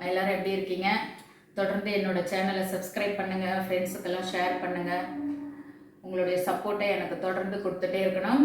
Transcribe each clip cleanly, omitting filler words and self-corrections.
எல்லாரும் எப்படி இருக்கீங்க? தொடர்ந்து என்னோட சேனலை சப்ஸ்கிரைப் பண்ணுங்கள், ஃப்ரெண்ட்ஸுக்கெல்லாம் ஷேர் பண்ணுங்கள். உங்களுடைய சப்போர்ட்டை எனக்கு தொடர்ந்து கொடுத்துட்டே இருக்கணும்.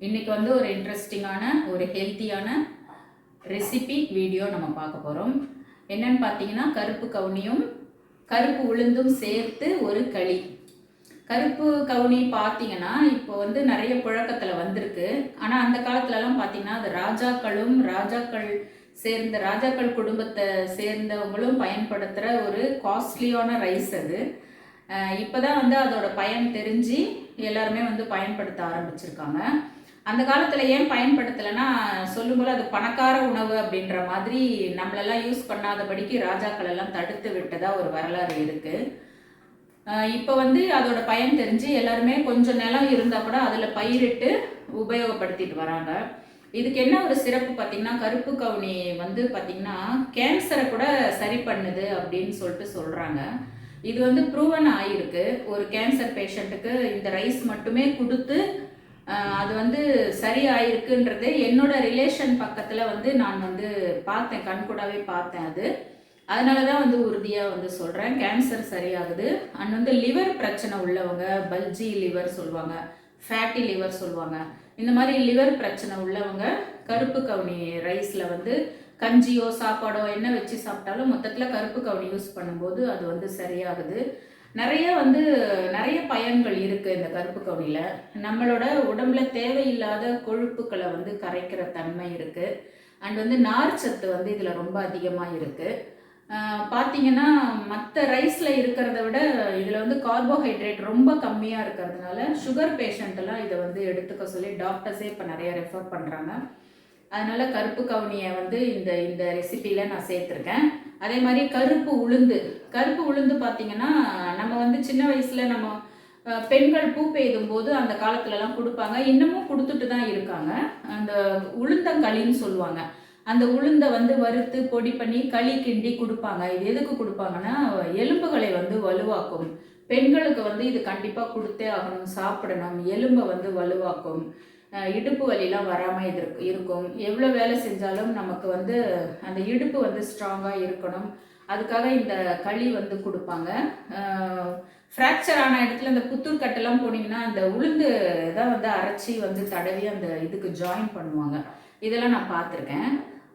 இன்றைக்கி வந்து ஒரு இன்ட்ரெஸ்டிங்கான ஒரு ஹெல்த்தியான ரெசிபி வீடியோ நம்ம பார்க்க போகிறோம். என்னன்னு பார்த்தீங்கன்னா, கருப்பு கவுனியும் கருப்பு உளுந்தும் சேர்த்து ஒரு களி. கருப்பு கவுனி பார்த்தீங்கன்னா இப்போ வந்து நிறைய புழக்கத்தில் வந்திருக்கு. ஆனால் அந்த காலத்துலலாம் பார்த்தீங்கன்னா அது ராஜாக்கள் குடும்பத்தை சேர்ந்தவங்களும் பயன்படுத்துகிற ஒரு காஸ்ட்லியான ரைஸ் அது. இப்போ தான் வந்து அதோட பயன் தெரிஞ்சு எல்லாருமே வந்து பயன்படுத்த ஆரம்பிச்சிருக்காங்க. அந்த காலத்தில் ஏன் பயன்படுத்தலைன்னா, சொல்லும்போது அது பணக்கார உணவு அப்படின்ற மாதிரி நம்மளெல்லாம் யூஸ் பண்ணாதபடிக்கு ராஜாக்கள் எல்லாம் தடுத்து விட்டதாக ஒரு வரலாறு இருக்குது. இப்போ வந்து அதோட பயன் தெரிஞ்சு எல்லாருமே கொஞ்சம் நிலம் இருந்தால் கூட அதில் பயிரிட்டு உபயோகப்படுத்திட்டு வராங்க. இதுக்கு என்ன ஒரு சிறப்பு பார்த்தீங்கன்னா, கருப்பு கவுனி வந்து பார்த்திங்கன்னா கேன்சரை கூட சரி பண்ணுது அப்படின்னு சொல்லிட்டு சொல்கிறாங்க. இது வந்து ப்ரூவன் ஆகிருக்கு. ஒரு கேன்சர் பேஷண்ட்டுக்கு இந்த ரைஸ் மட்டுமே கொடுத்து அது வந்து சரி ஆயிருக்குன்றது என்னோட ரிலேஷன் பக்கத்தில் வந்து நான் வந்து பார்த்தேன், கண்கூடாவே பார்த்தேன். அதனால தான் வந்து உறுதியாக வந்து சொல்கிறேன், கேன்சர் சரியாகுது. அண்ட் வந்து லிவர் பிரச்சனை உள்ளவங்க, பல்ஜி லிவர் சொல்லுவாங்க, ஃபேட்டி லிவர் சொல்லுவாங்க, இந்த மாதிரி லிவர் பிரச்சனை உள்ளவங்க கருப்பு கவுனி ரைஸில் வந்து கஞ்சியோ சாப்பாடோ என்ன வச்சு சாப்பிட்டாலும் மொத்தத்தில் கருப்பு கவுனி யூஸ் பண்ணும்போது அது வந்து சரியாகுது. நிறைய பயன்கள் இருக்குது இந்த கருப்பு கவுனியில். நம்மளோட உடம்புல தேவையில்லாத கொழுப்புக்களை வந்து கரைக்கிற தன்மை இருக்குது. அண்ட் வந்து நார்ச்சத்து வந்து இதில் ரொம்ப அதிகமாக இருக்குது. பார்த்தீங்கன்னா மற்ற ரைஸில் இருக்கிறத விட இதில் வந்து கார்போஹைட்ரேட் ரொம்ப கம்மியாக இருக்கிறதுனால சுகர் பேஷண்ட்டெல்லாம் இதை வந்து எடுத்துக்க சொல்லி டாக்டர்ஸே இப்போ நிறைய ரெஃபர் பண்ணுறாங்க. அதனால் கருப்பு கவுனியை வந்து இந்த ரெசிப்பியில் நான் சேர்த்துருக்கேன். அதே மாதிரி கருப்பு உளுந்து பார்த்தீங்கன்னா, நம்ம வந்து சின்ன வயசில் நம்ம பெண்கள் பூ பெய்தும் போது அந்த காலத்துலலாம் கொடுப்பாங்க, இன்னமும் கொடுத்துட்டு தான் இருக்காங்க. அந்த உளுந்தங்களின்னு சொல்லுவாங்க. அந்த உளுந்தை வந்து வறுத்து பொடி பண்ணி களி கிண்டி கொடுப்பாங்க. இது எதுக்கு கொடுப்பாங்கன்னா, எலும்புகளை வந்து வலுவாக்கும். பெண்களுக்கு வந்து இது கண்டிப்பாக கொடுத்தே ஆகணும், சாப்பிடணும். எலும்பை வந்து வலுவாக்கும், இடுப்பு வலிலாம் வராமல் இருக்கும். எவ்வளோ வேலை செஞ்சாலும் நமக்கு வந்து அந்த இடுப்பு வந்து ஸ்ட்ராங்காக இருக்கணும். அதுக்காக இந்த களி வந்து கொடுப்பாங்க. ஃப்ராக்சர் ஆன இடத்துல இந்த புத்தூர் கட்டெல்லாம் போனீங்கன்னா அந்த உளுந்து தான் வந்து அரைச்சி வந்து தடவி அந்த இதுக்கு ஜாயின் பண்ணுவாங்க. இதெல்லாம் நான் பார்த்துருக்கேன்.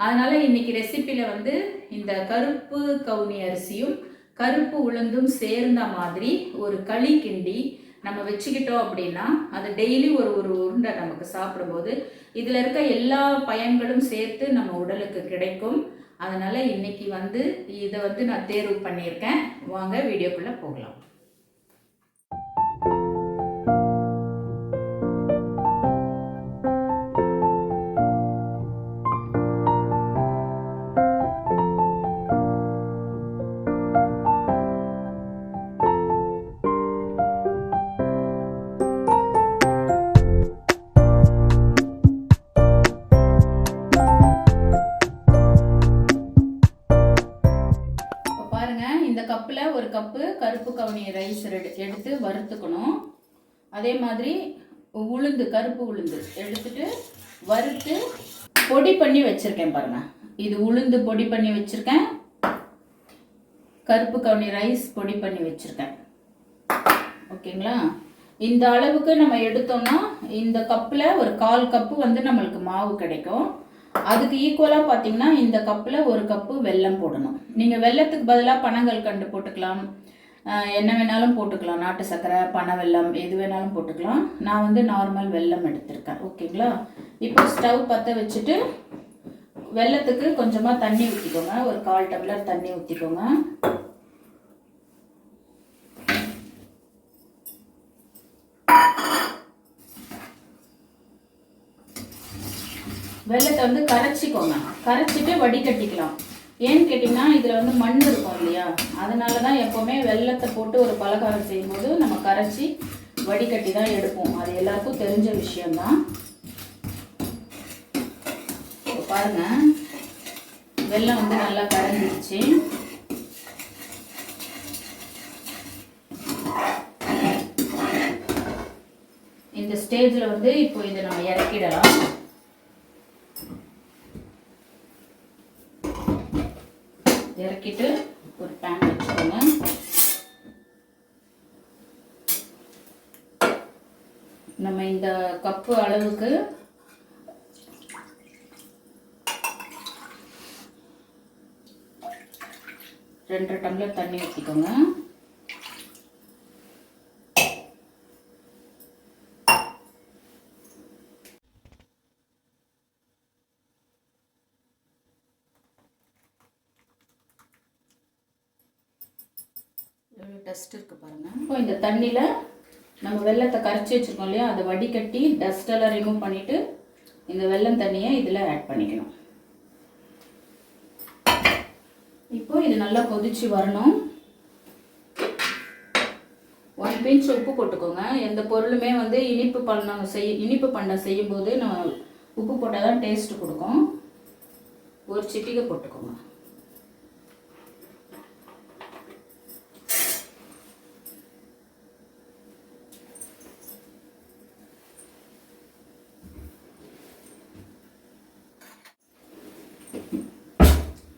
அதனால் இன்றைக்கி ரெசிப்பியில் வந்து இந்த கருப்பு கவுனி அரிசியும் கருப்பு உளுந்தும் சேர்ந்த மாதிரி ஒரு களி கிண்டி நம்ம வச்சுக்கிட்டோம் அப்படின்னா அது டெய்லி ஒரு உருண்டை நமக்கு சாப்பிடும்போது இதில் இருக்க எல்லா பயன்களும் சேர்த்து நம்ம உடலுக்கு கிடைக்கும். அதனால் இன்றைக்கி வந்து இதை வந்து நான் தேர்வு பண்ணியிருக்கேன். வாங்க வீடியோக்குள்ளே போகலாம். இந்த கப்பில் ஒரு கப்பு கருப்பு கவுனி ரைஸ் எடுத்து வறுத்துக்கணும். அதே மாதிரி கருப்பு உளுந்து எடுத்துட்டு வறுத்து பொடி பண்ணி வச்சுருக்கேன் பாருங்கள். இது உளுந்து பொடி பண்ணி வச்சுருக்கேன், கருப்பு கவுனி ரைஸ் பொடி பண்ணி வச்சுருக்கேன். ஓகேங்களா? இந்த அளவுக்கு நம்ம எடுத்தோம்னா இந்த கப்பில் ஒரு 1/4 கப்பு வந்து நம்மளுக்கு மாவு கிடைக்கும். அதுக்கு ஈக்குவலாக பார்த்தீங்கன்னா இந்த கப்பில் ஒரு கப்பு வெல்லம் போடணும். நீங்கள் வெல்லத்துக்கு பதிலாக பனங்கல்கண்டு போட்டுக்கலாம், என்ன வேணாலும் போட்டுக்கலாம், நாட்டு சர்க்கரை, பனை வெல்லம் எது வேணாலும் போட்டுக்கலாம். நான் வந்து நார்மல் வெல்லம் எடுத்திருக்கேன். ஓகேங்களா? இப்போ ஸ்டவ் பற்ற வச்சுட்டு வெல்லத்துக்கு கொஞ்சமாக தண்ணி ஊற்றிக்கோங்க. ஒரு 1/4 டம்ளர் தண்ணி ஊற்றிக்கோங்க. வெல்லத்தை வந்து கரைச்சிக்கோங்க. கரைச்சிட்டு வடிகட்டிக்கலாம். ஏன்னு கேட்டிங்கன்னா இதில் வந்து மண் இருக்கும் இல்லையா, அதனால தான் எப்போவுமே வெல்லத்தை போட்டு ஒரு பலகாரம் செய்யும்போது நம்ம கரைச்சி வடிகட்டி தான் எடுப்போம். அது எல்லாருக்கும் தெரிஞ்ச விஷயம்தான். பாருங்கள், வெல்லம் வந்து நல்லா கரைஞ்சிருச்சு. இந்த ஸ்டேஜில் வந்து இப்போ இதை நம்ம இறக்கிடலாம். இறக்கிட்டு ஒரு பேன் வச்சுக்கோங்க. நம்ம இந்த கப்பு அளவுக்கு ரெண்டரை டம்ளர் தண்ணி ஊற்றிக்கோங்க. எவ்வளோ டஸ்ட் இருக்குது பாருங்கள். இப்போ இந்த தண்ணியில் நம்ம வெல்லத்தை கரைச்சி வச்சுருக்கோம் இல்லையா, அதை வடிகட்டி டஸ்டெல்லாம் ரிமூவ் பண்ணிவிட்டு இந்த வெல்லம் தண்ணியை இதில் ஆட் பண்ணிக்கணும். இப்போ இது நல்லா கொதிச்சு வரணும். 1 பிஞ்ச் உப்பு போட்டுக்கோங்க. எந்த பொருளுமே வந்து இனிப்பு பண்டம் செய்யும்போது நம்ம உப்பு போட்டால் தான் டேஸ்ட்டு கொடுக்கும். ஒரு சிட்டிகை போட்டுக்கோங்க.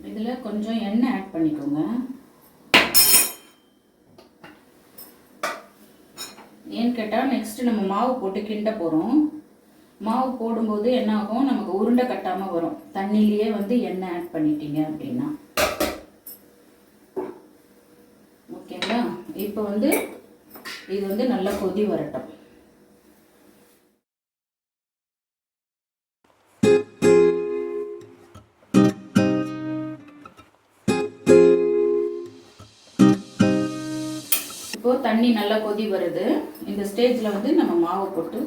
இதில் கொஞ்சம் எண்ணெய் ஆட் பண்ணிக்கோங்க. ஏன்னு கேட்டால் நெக்ஸ்ட்டு நம்ம மாவு போட்டு கிண்ட போகிறோம். மாவு போடும்போது என்ன ஆகும், நமக்கு உருண்டை கட்டாமல் வரும். தண்ணியிலேயே வந்து எண்ணெய் ஆட் பண்ணிட்டீங்க அப்படின்னா. ஓகேங்களா? இப்போ வந்து இது வந்து நல்லா கொதி வரட்டும். இப்போ தண்ணி நல்லா கொதி வருது. இந்த ஸ்டேஜில் வந்து நம்ம மாவு போட்டு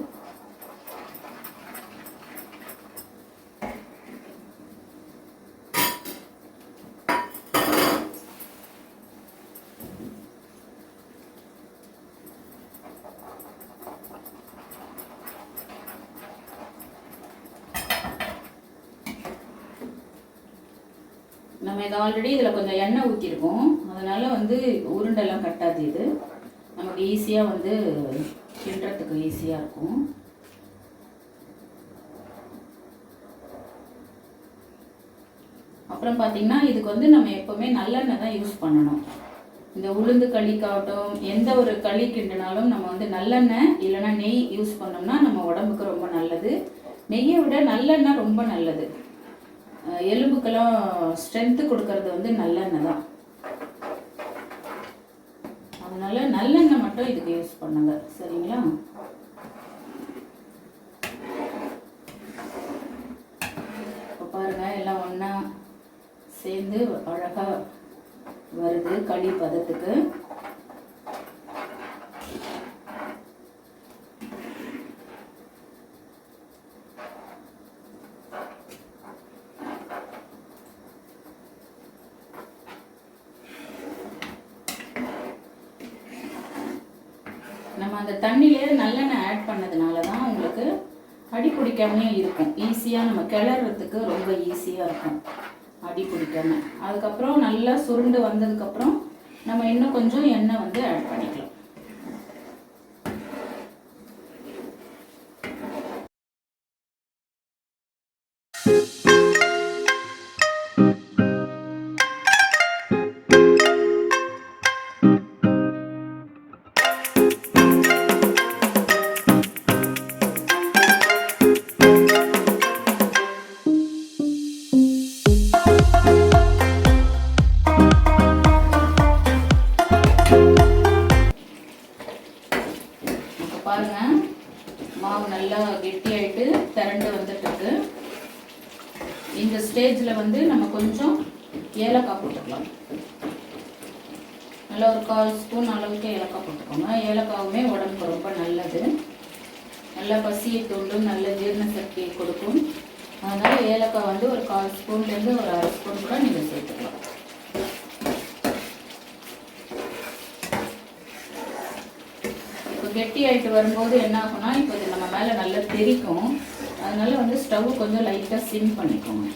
நம்ம இதை ஆல்ரெடி இதில் கொஞ்சம் எண்ணெய் ஊற்றிருக்கோம். அதனால் வந்து உருண்டெல்லாம் கட்டாது. இது நமக்கு ஈஸியாக வந்து கிண்டுறதுக்கு ஈஸியாக இருக்கும். அப்புறம் பார்த்திங்கன்னா இதுக்கு வந்து நம்ம எப்போவுமே நல்லெண்ணெய் தான் யூஸ் பண்ணணும். இந்த உளுந்து களிக்காகட்டும், எந்த ஒரு களி கிண்டினாலும் நம்ம வந்து நல்லெண்ணெய் இல்லைன்னா நெய் யூஸ் பண்ணோம்னா நம்ம உடம்புக்கு ரொம்ப நல்லது. நெய்யை விட நல்லெண்ணெய் ரொம்ப நல்லது. எலும்புக்கெல்லாம் ஸ்ட்ரென்த்து கொடுக்கறது வந்து நல்லெண்ணெய் தான். அதனால நல்லெண்ணெய் மட்டும் இதுக்கு யூஸ் பண்ணுங்க. சரிங்களா? இப்போ பாருங்க, எல்லாம் ஒன்றா சேர்ந்து அழகாக வருது களி பதத்துக்கு. நம்ம அந்த தண்ணியிலே நல்லெண்ணெய் ஆட் பண்ணதுனால தான் உங்களுக்கு அடி பிடிக்காமையும் இருக்கும். ஈஸியாக நம்ம கிளறதுக்கு ரொம்ப ஈஸியாக இருக்கும், அடி பிடிக்காம. அதுக்கப்புறம் நல்லா சுருண்டு வந்ததுக்கப்புறம் நம்ம இன்னும் கொஞ்சம் எண்ணெய் வந்து ஆட் பண்ணிக்கலாம். பாருங்க, மாவு நல்லா கெட்டியாயிட்டு திரண்டு வந்துட்டு. இந்த ஸ்டேஜில் வந்து நம்ம கொஞ்சம் ஏலக்காய் போட்டுக்கலாம். நல்லா ஒரு 1/4 ஸ்பூன் அளவுக்கு ஏலக்காய் போட்டுக்கோங்க. ஏலக்காவுமே உடம்புக்கு ரொம்ப நல்லது. நல்லா பசியை தூண்டும், நல்ல ஜீரண சக்தியை கொடுக்கும். அதனால் ஏலக்காய் வந்து ஒரு 1/4 ஸ்பூன்லேருந்து ஒரு 1/2 ஸ்பூன் கூட நீங்கள் சேர்த்துக்கலாம். கெட்டி ஆகிட்டு வரும்போது என்ன ஆகும்னா, இப்போ இது நம்ம மேலே நல்லா தெரிக்கும். அதனால வந்து ஸ்டவ் கொஞ்சம் லைட்டாக சிம் பண்ணிக்கோங்க.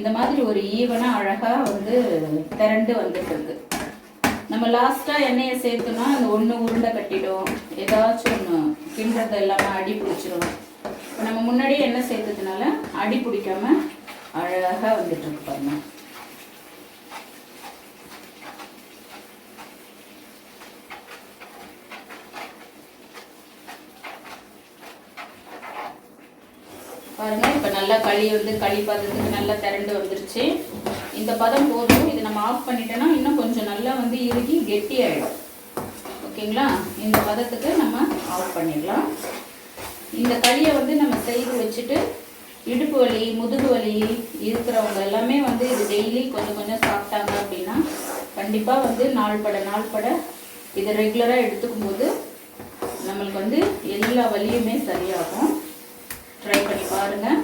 இந்த மாதிரி ஒரு ஈவனாக அழகாக வந்து திரண்டு வந்துட்டு இருக்கு. நம்ம லாஸ்ட்டாக எண்ணெயை சேர்த்தோன்னா அந்த ஒன்று உருண்டை கட்டிடும், ஏதாச்சும் ஒன்று கிண்டுறது எல்லாமே அடி பிடிச்சிடும். இப்போ நம்ம முன்னாடியே எண்ணெய் சேர்த்ததுனால அடி பிடிக்காம அழகாக வந்துட்டு இருக்கு பாருங்க. பாருங்க இப்போ நல்லா களி வந்து களி பதத்துக்கு நல்லா திரண்டு வந்துருச்சு. இந்த பதம் போதும். இது நம்ம ஆஃப் பண்ணிட்டோன்னா இன்னும் கொஞ்சம் நல்லா வந்து இறுகி கெட்டி ஆகிடும். ஓகேங்களா? இந்த பதத்துக்கு நம்ம ஆஃப் பண்ணிடலாம். இந்த களியை வந்து நம்ம செய்து வச்சுட்டு இடுப்பு வலி முதுகு வலி இருக்கிறவங்க எல்லாமே வந்து இது டெய்லி கொஞ்சம் கொஞ்சம் சாப்பிட்டாங்க அப்படின்னா கண்டிப்பாக வந்து நாள்பட இதை ரெகுலராக எடுத்துக்கும் போது நம்மளுக்கு வந்து எல்லா வலியுமே சரியாகும். ட்ரை பண்ணி பாருங்கள்.